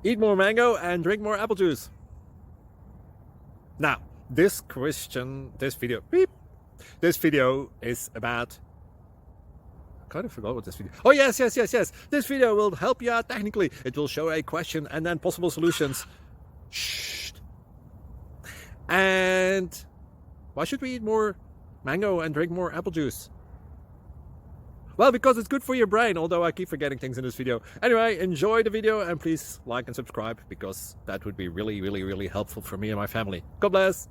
Eat more mango and drink more apple juice. Now, this video is about... I kind of forgot what this video... Oh, yes. This video will help you out technically. It will show a question and then possible solutions. Shh. And why should we eat more mango and drink more apple juice? Well, because it's good for your brain, although I keep forgetting things in this video. Anyway, enjoy the video and please like and subscribe, because that would be really helpful for me and my family. God bless!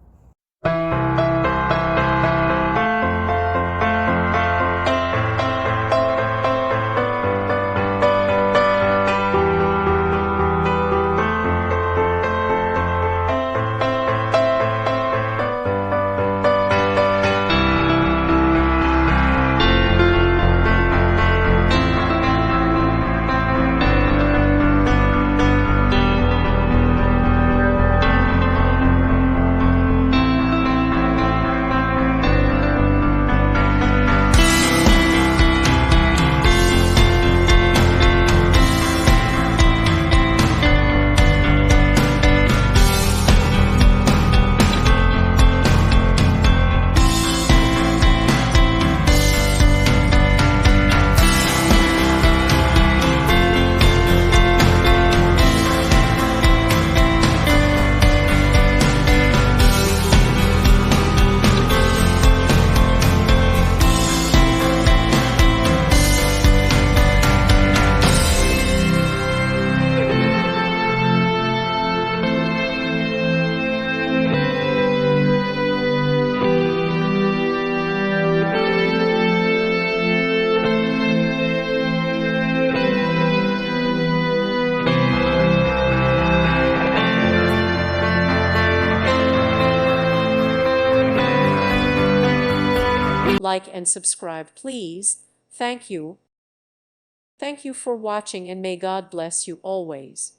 Like and subscribe, please. Thank you. Thank you for watching, and may God bless you always.